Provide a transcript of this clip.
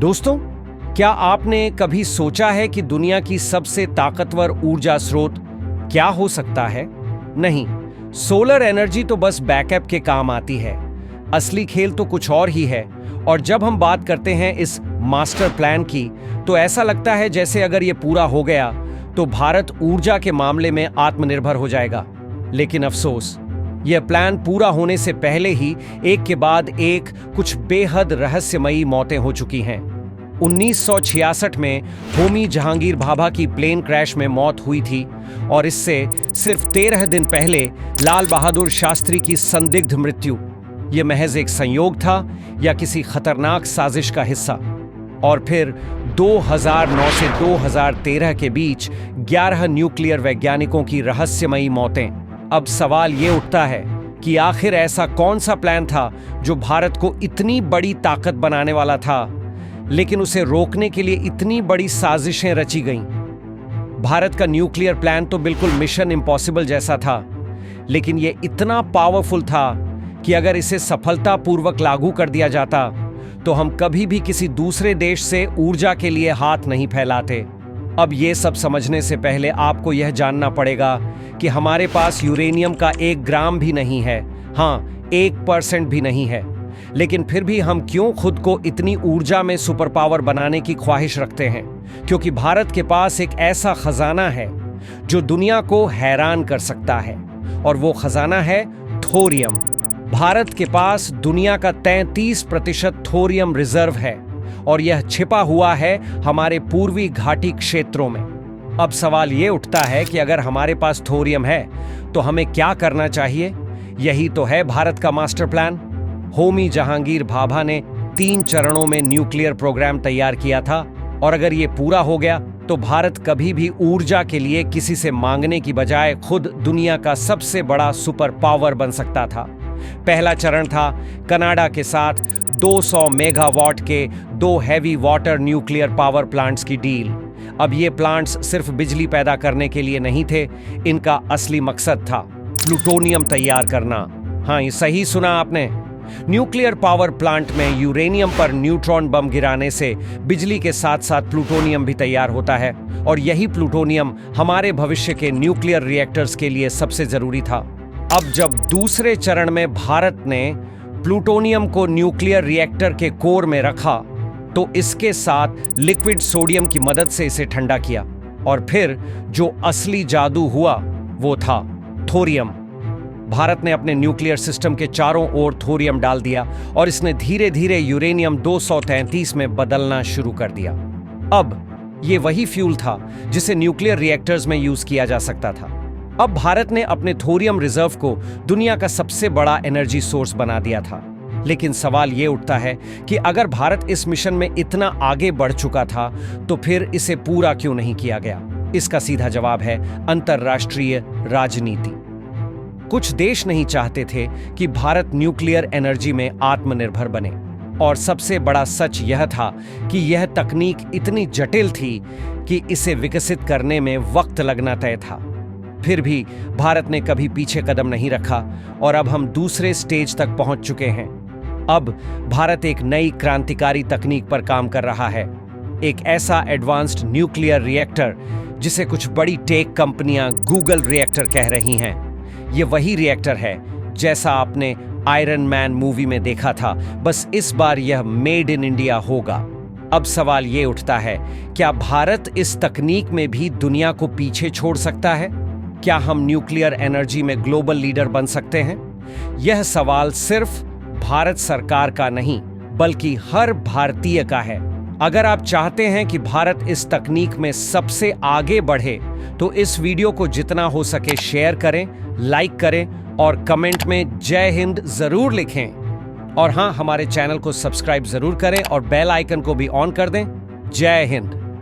दोस्तों, क्या आपने कभी सोचा है कि दुनिया की सबसे ताकतवर ऊर्जा स्रोत क्या हो सकता है? नहीं, सोलर एनर्जी तो बस बैकअप के काम आती है। असली खेल तो कुछ और ही है। और जब हम बात करते हैं इस मास्टर प्लान की, तो ऐसा लगता है जैसे अगर ये पूरा हो गया तो भारत ऊर्जा के मामले में आत्मनिर्भर हो जाएगा। लेकिन अफसोस, यह प्लान पूरा होने से पहले ही एक के बाद एक कुछ बेहद रहस्यमयी मौतें हो चुकी हैं। 1966 में होमी जहांगीर भाभा की प्लेन क्रैश में मौत हुई थी और इससे सिर्फ 13 दिन पहले लाल बहादुर शास्त्री की संदिग्ध मृत्यु। यह महज एक संयोग था या किसी खतरनाक साजिश का हिस्सा? और फिर 2009 से 2013 के बीच 11 न्यूक्लियर वैज्ञानिकों की रहस्यमयी मौतें। अब सवाल ये उठता है कि आखिर ऐसा कौन सा प्लान था जो भारत को इतनी बड़ी ताकत बनाने वाला था, लेकिन उसे रोकने के लिए इतनी बड़ी साजिशें रची गईं। भारत का न्यूक्लियर प्लान तो बिल्कुल मिशन इम्पॉसिबल जैसा था, लेकिन यह इतना पावरफुल था कि अगर इसे सफलतापूर्वक लागू कर दिया जाता तो हम कभी भी किसी दूसरे देश से ऊर्जा के लिए हाथ नहीं फैलाते। अब ये सब समझने से पहले आपको यह जानना पड़ेगा कि हमारे पास यूरेनियम का 1 ग्राम भी नहीं है। हाँ, 1% भी नहीं है। लेकिन फिर भी हम क्यों खुद को इतनी ऊर्जा में सुपर पावर बनाने की ख्वाहिश रखते हैं? क्योंकि भारत के पास एक ऐसा खजाना है जो दुनिया को हैरान कर सकता है, और वो खजाना है थोरियम। भारत के पास दुनिया का 33% थोरियम रिजर्व है और यह छिपा हुआ है हमारे पूर्वी घाटी क्षेत्रों में। अब सवाल यह उठता है कि अगर हमारे पास थोरियम है तो हमें क्या करना चाहिए? यही तो है भारत का मास्टर प्लान। होमी जहांगीर भाभा ने 3 चरणों में न्यूक्लियर प्रोग्राम तैयार किया था, और अगर ये पूरा हो गया तो भारत कभी भी ऊर्जा के लिए किसी से मांगने की बजाय खुद दुनिया का सबसे बड़ा सुपर पावर बन सकता था। पहला चरण था कनाडा के साथ 200 मेगावाट के 2 heavy water nuclear power plants की डील। अब ये प्लांट्स सिर्फ बिजली पैदा करने के लिए नहीं थे, इनका असली मकसद था प्लूटोनियम तैयार करना। हाँ, ये सही सुना आपने। न्यूक्लियर पावर प्लांट में यूरेनियम पर न्यूट्रॉन बम गिराने से बिजली के साथ साथ प्लूटोनियम भी तैयार होता है, और यही प्लूटोनियम हमारे भविष्य के न्यूक्लियर रिएक्टर्स के लिए सबसे जरूरी था। अब जब दूसरे चरण में भारत ने प्लूटोनियम को न्यूक्लियर रिएक्टर के कोर में रखा, तो इसके साथ लिक्विड सोडियम की मदद से इसे ठंडा किया, और फिर जो असली जादू हुआ वो था थोरियम। भारत ने अपने न्यूक्लियर सिस्टम के चारों ओर थोरियम डाल दिया और इसने धीरे धीरे यूरेनियम 233 में बदलना शुरू कर दिया। अब ये वही फ्यूल था जिसे न्यूक्लियर रिएक्टर्स में यूज किया जा सकता था। अब भारत ने अपने थोरियम रिजर्व को दुनिया का सबसे बड़ा एनर्जी सोर्स बना दिया था। लेकिन सवाल यह उठता है कि अगर भारत इस मिशन में इतना आगे बढ़ चुका था तो फिर इसे पूरा क्यों नहीं किया गया? इसका सीधा जवाब है अंतर्राष्ट्रीय राजनीति। कुछ देश नहीं चाहते थे कि भारत न्यूक्लियर एनर्जी में आत्मनिर्भर बने, और सबसे बड़ा सच यह था कि यह तकनीक इतनी जटिल थी कि इसे विकसित करने में वक्त लगना तय था। फिर भी भारत ने कभी पीछे कदम नहीं रखा और अब हम दूसरे स्टेज तक पहुंच चुके हैं। अब भारत एक नई क्रांतिकारी तकनीक पर काम कर रहा है, एक ऐसा एडवांस्ड न्यूक्लियर रिएक्टर जिसे कुछ बड़ी टेक कंपनियां गूगल रिएक्टर कह रही हैं। यह वही रिएक्टर है जैसा आपने आयरन मैन मूवी में देखा था, बस इस बार यह मेड इन इंडिया होगा। अब सवाल यह उठता है, क्या भारत इस तकनीक में भी दुनिया को पीछे छोड़ सकता है? क्या हम न्यूक्लियर एनर्जी में ग्लोबल लीडर बन सकते हैं? यह सवाल सिर्फ भारत सरकार का नहीं, बल्कि हर भारतीय का है। अगर आप चाहते हैं कि भारत इस तकनीक में सबसे आगे बढ़े, तो इस वीडियो को जितना हो सके शेयर करें, लाइक करें और कमेंट में जय हिंद जरूर लिखें। और हाँ, हमारे चैनल को सब्सक्राइब जरूर करें और बेल आइकन को भी ऑन कर दें। जय हिंद।